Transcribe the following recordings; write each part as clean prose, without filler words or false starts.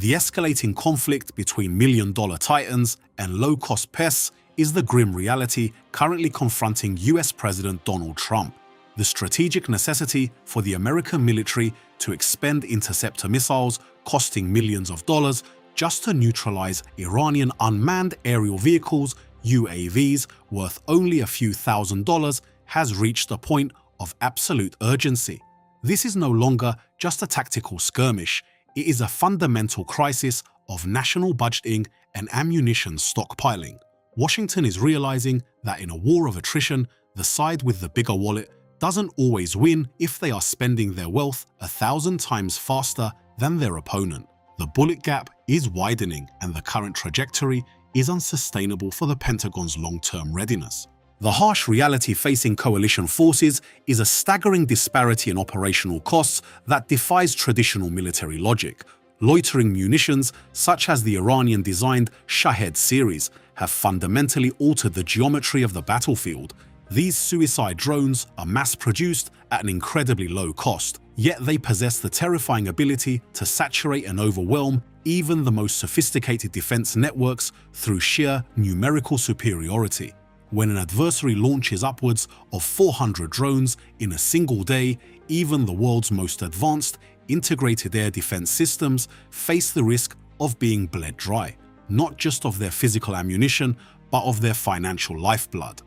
The escalating conflict between million-dollar titans and low-cost pests is the grim reality currently confronting US President Donald Trump. The strategic necessity for the American military to expend interceptor missiles costing millions of dollars just to neutralize Iranian unmanned aerial vehicles, UAVs, worth only a few $1,000s has reached a point of absolute urgency. This is no longer just a tactical skirmish. It is a fundamental crisis of national budgeting and ammunition stockpiling. Washington is realizing that in a war of attrition, the side with the bigger wallet doesn't always win if they are spending their wealth 1,000 times faster than their opponent. The bullet gap is widening, and the current trajectory is unsustainable for the Pentagon's long-term readiness. The harsh reality facing coalition forces is a staggering disparity in operational costs that defies traditional military logic. Loitering munitions, such as the Iranian-designed Shahed series, have fundamentally altered the geometry of the battlefield. These suicide drones are mass-produced at an incredibly low cost, yet they possess the terrifying ability to saturate and overwhelm even the most sophisticated defense networks through sheer numerical superiority. When an adversary launches upwards of 400 drones in a single day, even the world's most advanced integrated air defense systems face the risk of being bled dry, not just of their physical ammunition, but of their financial lifeblood.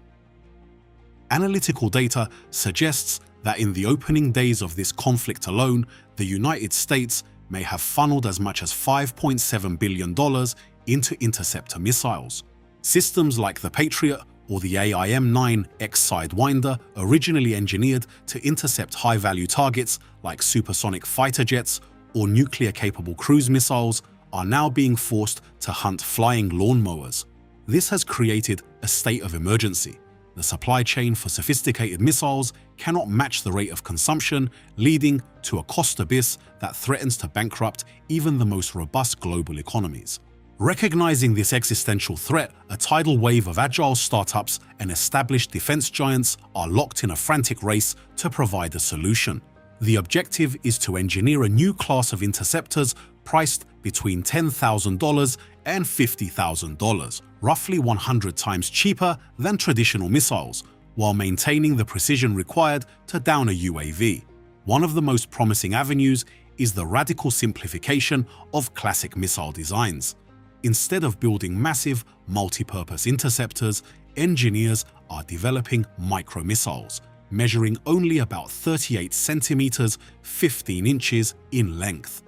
Analytical data suggests that in the opening days of this conflict alone, the United States may have funneled as much as $5.7 billion into interceptor missiles. Systems like the Patriot or the AIM-9 X-Sidewinder, originally engineered to intercept high-value targets like supersonic fighter jets or nuclear-capable cruise missiles, are now being forced to hunt flying lawnmowers. This has created a state of emergency. The supply chain for sophisticated missiles cannot match the rate of consumption, leading to a cost abyss that threatens to bankrupt even the most robust global economies. Recognizing this existential threat, a tidal wave of agile startups and established defense giants are locked in a frantic race to provide a solution. The objective is to engineer a new class of interceptors priced between $10,000 and $50,000, roughly 100 times cheaper than traditional missiles, while maintaining the precision required to down a UAV. One of the most promising avenues is the radical simplification of classic missile designs. Instead of building massive, multi-purpose interceptors, engineers are developing micro-missiles, measuring only about 38 centimeters, 15 inches in length.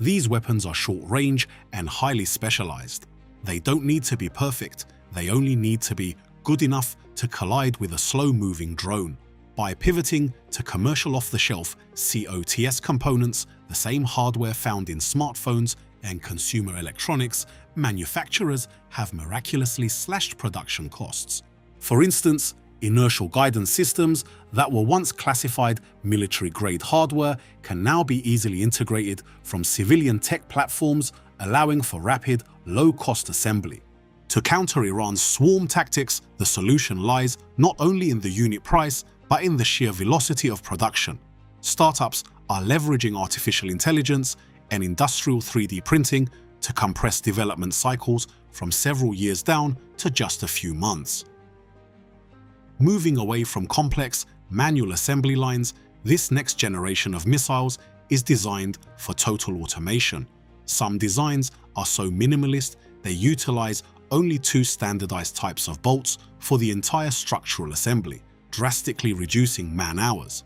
These weapons are short-range and highly specialized. They don't need to be perfect, they only need to be good enough to collide with a slow-moving drone. By pivoting to commercial off-the-shelf COTS components, the same hardware found in smartphones and consumer electronics, manufacturers have miraculously slashed production costs. For instance, inertial guidance systems that were once classified military-grade hardware can now be easily integrated from civilian tech platforms, allowing for rapid, low-cost assembly. To counter Iran's swarm tactics, the solution lies not only in the unit price, but in the sheer velocity of production. Startups are leveraging artificial intelligence and industrial 3D printing to compress development cycles from several years down to just a few months. Moving away from complex, manual assembly lines, this next generation of missiles is designed for total automation. Some designs are so minimalist they utilize only 2 standardized types of bolts for the entire structural assembly, drastically reducing man-hours.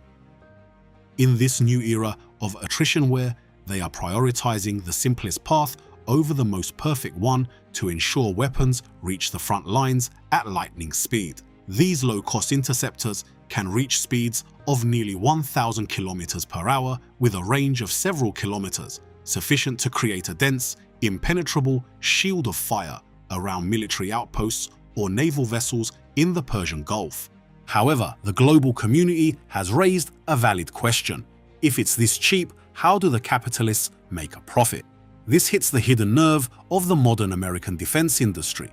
In this new era of attrition-ware, they are prioritizing the simplest path over the most perfect one to ensure weapons reach the front lines at lightning speed. These low-cost interceptors can reach speeds of nearly 1,000 kilometers per hour with a range of several kilometers, sufficient to create a dense, impenetrable shield of fire around military outposts or naval vessels in the Persian Gulf. However, the global community has raised a valid question. If it's this cheap, how do the capitalists make a profit? This hits the hidden nerve of the modern American defense industry.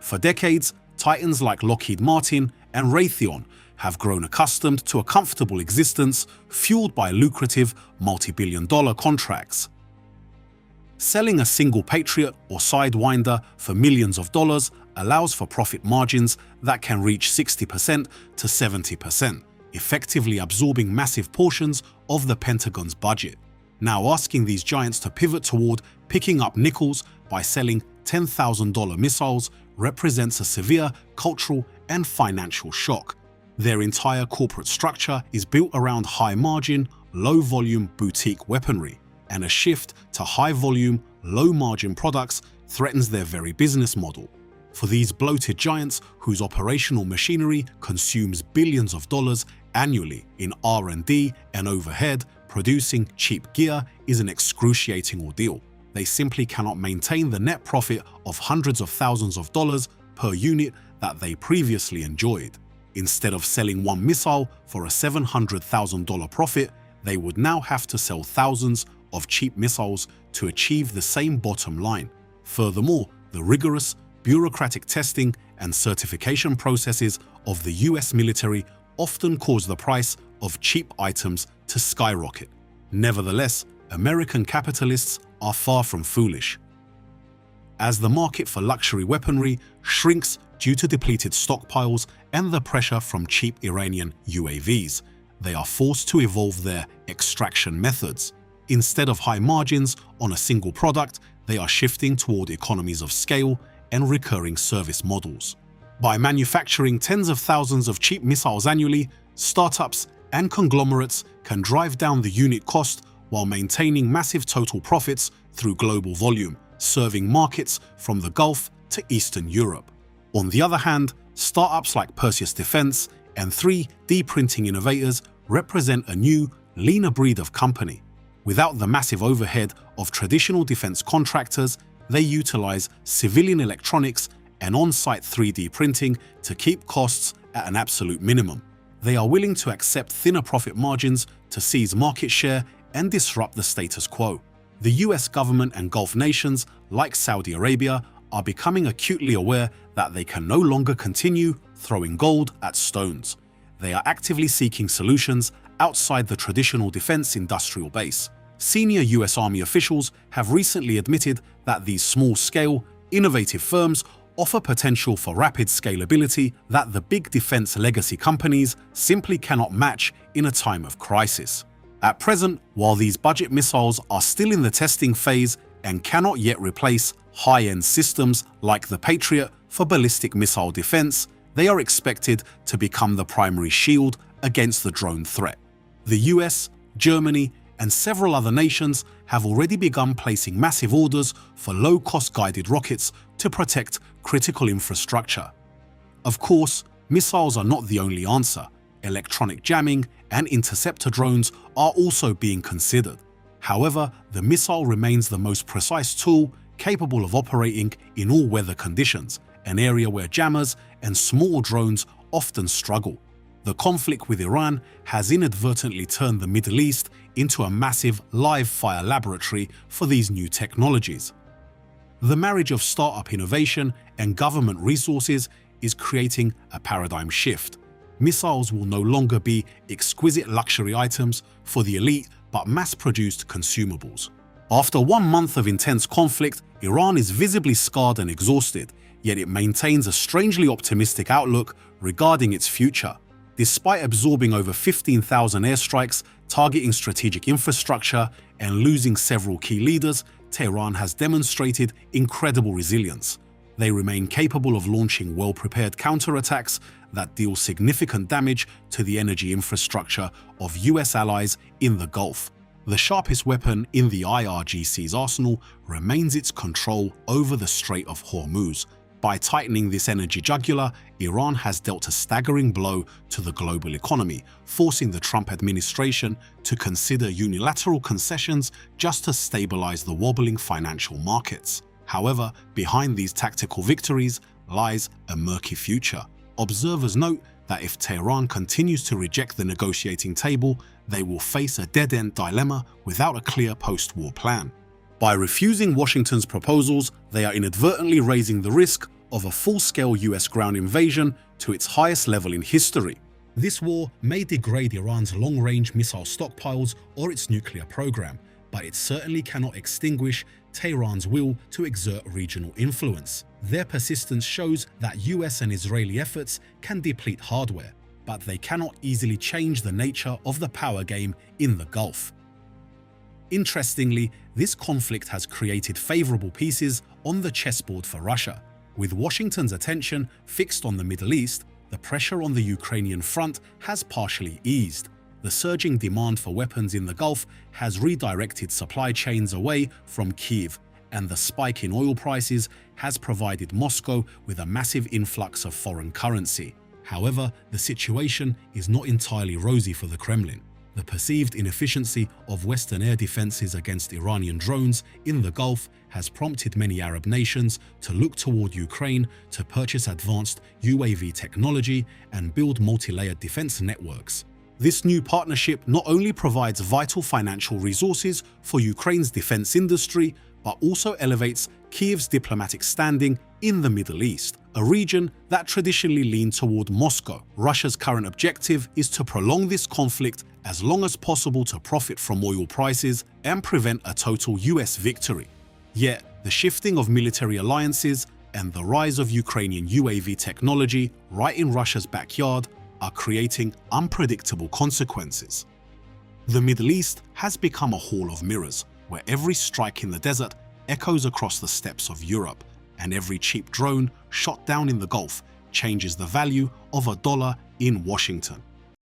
For decades, titans like Lockheed Martin and Raytheon have grown accustomed to a comfortable existence fueled by lucrative multi-billion-dollar contracts. Selling a single Patriot or Sidewinder for millions of dollars allows for profit margins that can reach 60% to 70%, effectively absorbing massive portions of the Pentagon's budget. Now asking these giants to pivot toward picking up nickels by selling $10,000 missiles represents a severe cultural and financial shock. Their entire corporate structure is built around high-margin, low-volume boutique weaponry, and a shift to high-volume, low-margin products threatens their very business model. For these bloated giants whose operational machinery consumes billions of dollars annually in R&D and overhead, producing cheap gear is an excruciating ordeal. They simply cannot maintain the net profit of hundreds of thousands of dollars per unit that they previously enjoyed. Instead of selling one missile for a $700,000 profit, they would now have to sell thousands of cheap missiles to achieve the same bottom line. Furthermore, the rigorous, bureaucratic testing and certification processes of the US military often cause the price of cheap items to skyrocket. Nevertheless, American capitalists are far from foolish. As the market for luxury weaponry shrinks due to depleted stockpiles and the pressure from cheap Iranian UAVs, they are forced to evolve their extraction methods. Instead of high margins on a single product, they are shifting toward economies of scale and recurring service models. By manufacturing tens of thousands of cheap missiles annually, startups and conglomerates can drive down the unit cost while maintaining massive total profits through global volume, serving markets from the Gulf to Eastern Europe. On the other hand, startups like Perseus Defense and 3D printing innovators represent a new, leaner breed of company. Without the massive overhead of traditional defense contractors, they utilize civilian electronics and on-site 3D printing to keep costs at an absolute minimum. They are willing to accept thinner profit margins to seize market share and disrupt the status quo. The US government and Gulf nations, like Saudi Arabia, are becoming acutely aware that they can no longer continue throwing gold at stones. They are actively seeking solutions outside the traditional defense industrial base. Senior US Army officials have recently admitted that these small-scale, innovative firms offer potential for rapid scalability that the big defense legacy companies simply cannot match in a time of crisis. At present, while these budget missiles are still in the testing phase and cannot yet replace high-end systems like the Patriot for ballistic missile defense, they are expected to become the primary shield against the drone threat. The US, Germany, and several other nations have already begun placing massive orders for low-cost guided rockets to protect critical infrastructure. Of course, missiles are not the only answer. Electronic jamming and interceptor drones are also being considered. However, the missile remains the most precise tool capable of operating in all weather conditions, an area where jammers and small drones often struggle. The conflict with Iran has inadvertently turned the Middle East into a massive live-fire laboratory for these new technologies. The marriage of startup innovation and government resources is creating a paradigm shift. Missiles will no longer be exquisite luxury items for the elite but mass-produced consumables. After 1 month of intense conflict, Iran is visibly scarred and exhausted, yet it maintains a strangely optimistic outlook regarding its future. Despite absorbing over 15,000 airstrikes targeting strategic infrastructure and losing several key leaders, Tehran has demonstrated incredible resilience. They remain capable of launching well-prepared counterattacks that deal significant damage to the energy infrastructure of US allies in the Gulf. The sharpest weapon in the IRGC's arsenal remains its control over the Strait of Hormuz. By tightening this energy jugular, Iran has dealt a staggering blow to the global economy, forcing the Trump administration to consider unilateral concessions just to stabilize the wobbling financial markets. However, behind these tactical victories lies a murky future. Observers note that if Tehran continues to reject the negotiating table, they will face a dead-end dilemma without a clear post-war plan. By refusing Washington's proposals, they are inadvertently raising the risk of a full-scale US ground invasion to its highest level in history. This war may degrade Iran's long-range missile stockpiles or its nuclear program, but it certainly cannot extinguish Tehran's will to exert regional influence. Their persistence shows that US and Israeli efforts can deplete hardware, but they cannot easily change the nature of the power game in the Gulf. Interestingly, this conflict has created favorable pieces on the chessboard for Russia. With Washington's attention fixed on the Middle East, the pressure on the Ukrainian front has partially eased. The surging demand for weapons in the Gulf has redirected supply chains away from Kyiv, and the spike in oil prices has provided Moscow with a massive influx of foreign currency. However, the situation is not entirely rosy for the Kremlin. The perceived inefficiency of Western air defenses against Iranian drones in the Gulf has prompted many Arab nations to look toward Ukraine to purchase advanced UAV technology and build multi-layered defense networks. This new partnership not only provides vital financial resources for Ukraine's defense industry, but also elevates Kyiv's diplomatic standing in the Middle East, a region that traditionally leaned toward Moscow. Russia's current objective is to prolong this conflict as long as possible to profit from oil prices and prevent a total US victory. Yet, the shifting of military alliances and the rise of Ukrainian UAV technology right in Russia's backyard are creating unpredictable consequences. The Middle East has become a hall of mirrors, where every strike in the desert echoes across the steppes of Europe, and every cheap drone shot down in the Gulf changes the value of a dollar in Washington.